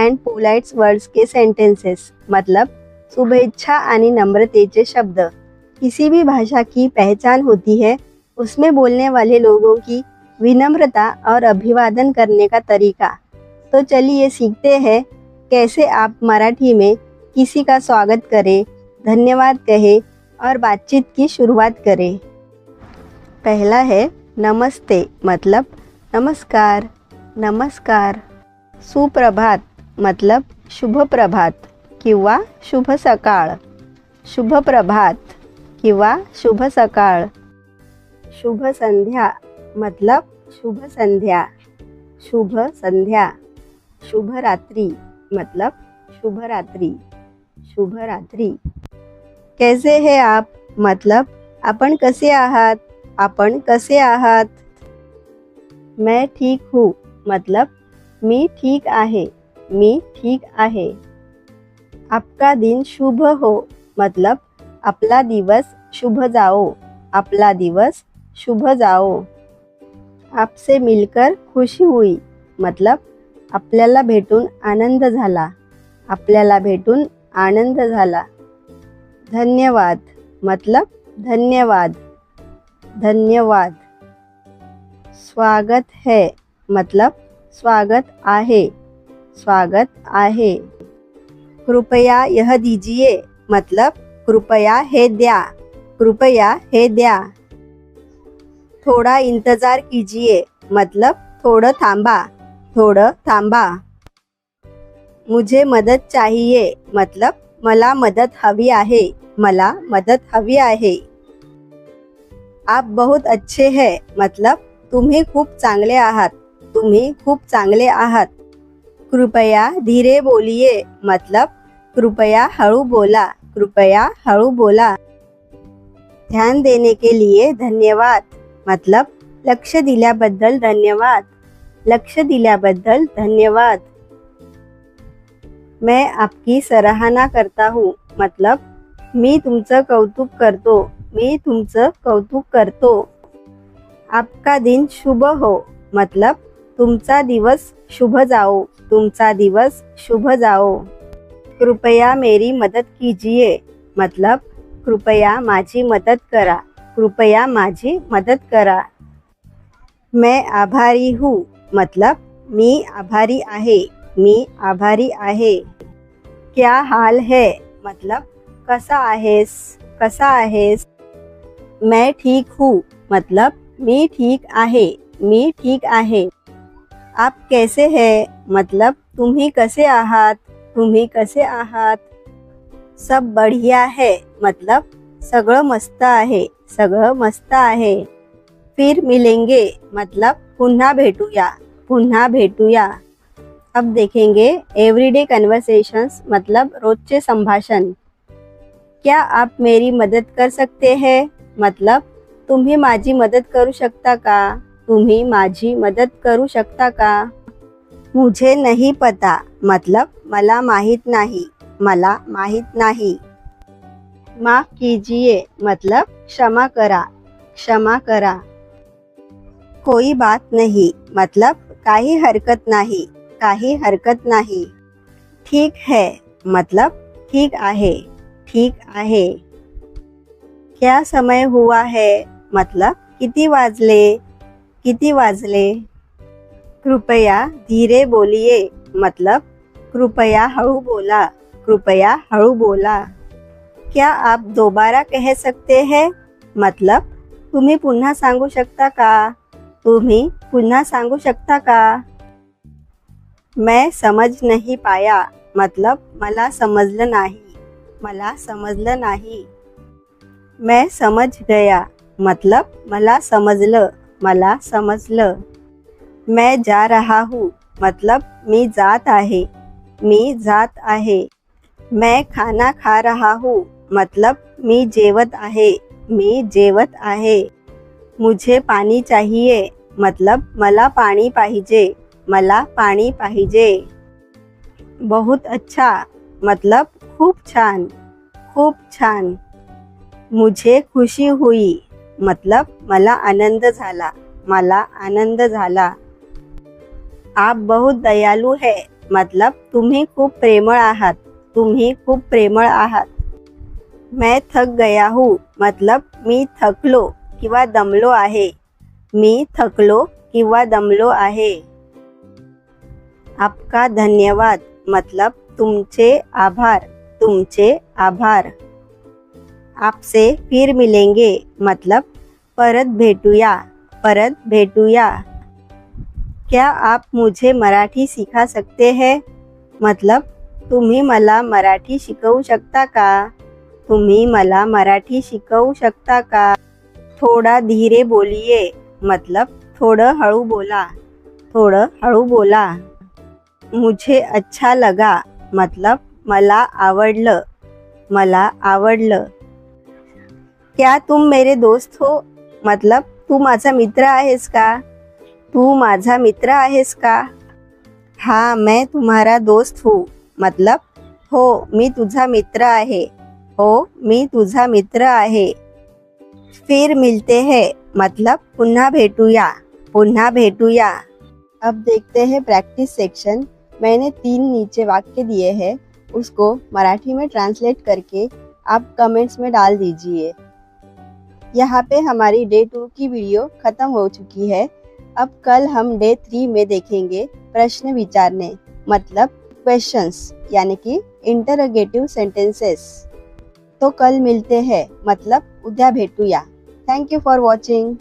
End polite words के sentences, मतलब शुभेच्छा आणि नम्रतेचे शब्द। किसी भी भाषा की पहचान होती है उसमें बोलने वाले लोगों की विनम्रता और अभिवादन करने का तरीका। तो चलिए सीखते हैं कैसे आप मराठी में किसी का स्वागत करें, धन्यवाद कहें और बातचीत की शुरुआत करें। पहला है नमस्ते, मतलब नमस्कार, नमस्कार। सुप्रभात मतलब शुभ प्रभात किंवा शुभ सकाळ, शुभ प्रभात किंवा शुभ सकाळ। शुभ संध्या मतलब शुभ संध्या, शुभ संध्या। शुभ रात्रि मतलब शुभ रात्रि, शुभ रात्रि। कैसे हैं आप मतलब आपण कसे आहात, आपण कसे आहात। मैं ठीक हूँ मतलब मी ठीक आहे, मी ठीक आहे। आपका दिन शुभ हो मतलब आपला दिवस शुभ जाओ, आपला दिवस शुभ जाओ। आपसे मिलकर खुशी हुई मतलब आपल्याला भेटून आनंद झाला, आपल्याला भेटून आनंद झाला। धन्यवाद मतलब धन्यवाद, धन्यवाद। स्वागत है मतलब स्वागत आहे, स्वागत आहे। कृपया यह दीजिए मतलब कृपया हे द्या, कृपया हे द्या। थोड़ा इंतजार कीजिए मतलब थोडं थांबा, थोडं थांबा। मुझे मदद चाहिए मतलब मला मदत हवी आहे, मला मदत हवी आहे। आप बहुत अच्छे हैं मतलब तुम्ही खूप चांगले आहात, तुम्ही खूप चांगले आहात। कृपया धीरे बोलिए मतलब कृपया हळू बोला, कृपया हळू बोला। ध्यान देने के लिए धन्यवाद मतलब लक्ष दिल्याबद्दल धन्यवाद, लक्ष दिल्याबद्दल धन्यवाद। मैं आपकी सराहना करता हूँ मतलब मी तुमचं कौतुक करतो, मी तुमचं कौतुक करतो। आपका दिन शुभ हो मतलब तुमचा दिवस शुभ जाओ, तुमचा दिवस शुभ जाओ। कृपया मेरी मदद कीजिए मतलब कृपया माझी मदत करा, कृपया माझी मदत करा। मैं आभारी हूँ मतलब मी आभारी आहे, मी आभारी आहे। क्या हाल है मतलब कसा आहेस, कसा आहेस। मैं ठीक हूँ मतलब मी ठीक आहे, मी ठीक आहे। आप कैसे हैं मतलब तुम्ही कसे आहात, तुम्ही कसे आहात। सब बढ़िया है मतलब सगळं मस्त आहे, सगळं मस्त आहे। फिर मिलेंगे मतलब पुन्हा भेटूया, पुन्हा भेटूया। अब देखेंगे एवरीडे कन्वर्सेशंस मतलब रोजचे संभाषण। क्या आप मेरी मदद कर सकते हैं मतलब तुम्ही माझी मदत करू शकता का, तुम्ही माझी मदत करू शकता का। मुझे नहीं पता मतलब मला माहित नाही, मला माहित नाही। माफ कीजिए मतलब क्षमा करा, क्षमा करा। कोई बात नहीं मतलब काही हरकत नाही, काही हरकत नाही। ठीक है मतलब ठीक आहे, ठीक आहे। क्या समय हुआ है मतलब किती वाजले, किती वाजले। कृपया धीरे बोलिए मतलब कृपया हळू बोला, कृपया हळू बोला। क्या आप दोबारा कह सकते हैं मतलब तुम्ही पुन्हा सांगू शकता का, तुम्ही पुन्हा सांगू शकता का। मैं समझ नहीं पाया मतलब मला समजलं नाही, मला समजलं नाही। मैं समझ गया मतलब मला समजलं, मला समजलं। मैं जा रहा हूँ मतलब मी जात आहे, मी जात आहे। मैं खाना खा रहा हूँ मतलब मी जेवत आहे, मी जेवत आहे। मुझे पानी चाहिए मतलब मला पाणी पाहिजे, मला पाणी पाहिजे। बहुत अच्छा मतलब खूप छान, खूप छान। मुझे खुशी हुई मतलब मला आनंद झाला, मला आनंद झाला। आप बहुत दयालु है मतलब तुम्ही खूप प्रेमळ आहात. तुम्ही खूप प्रेमळ आहात. मैं थक गया हूँ मतलब मी थकलो किंवा दमलो आहे. मी थकलो किंवा दमलो आहे. आपका धन्यवाद मतलब तुमचे आभार. तुमचे आभार. आपसे फिर मिलेंगे मतलब परत भेटूया. परत भेटूया. क्या आप मुझे मराठी सिखा सकते हैं मतलब तुम्ही मला मराठी शिकवू शकता का. तुम्ही मला मराठी शिकवू शकता का. थोड़ा धीरे बोलिए मतलब थोडं हळू बोला. थोडं हळू बोला. मुझे अच्छा लगा मतलब मला आवडलं. मला आवडलं. क्या तुम मेरे दोस्त हो मतलब तू माझा मित्र आहेस का. तू माझा मित्र आहेस का. हाँ मैं तुम्हारा दोस्त हूँ मतलब हो मी तुझा मित्र आहे. हो मी तुझा मित्र आहे. फिर मिलते हैं मतलब पुन्हा भेटूया. पुन्हा भेटूया. अब देखते हैं प्रैक्टिस सेक्शन. मैंने 3 नीचे वाक्य दिए हैं, उसको मराठी में ट्रांसलेट करके आप कमेंट्स में डाल दीजिए. यहाँ पे हमारी डे 2 की वीडियो ख़त्म हो चुकी है. अब कल हम डे 3 में देखेंगे प्रश्न विचारने मतलब क्वेश्चंस यानी कि इंटरोगेटिव सेंटेंसेस. तो कल मिलते हैं मतलब उद्या भेटूया. Thank you for watching.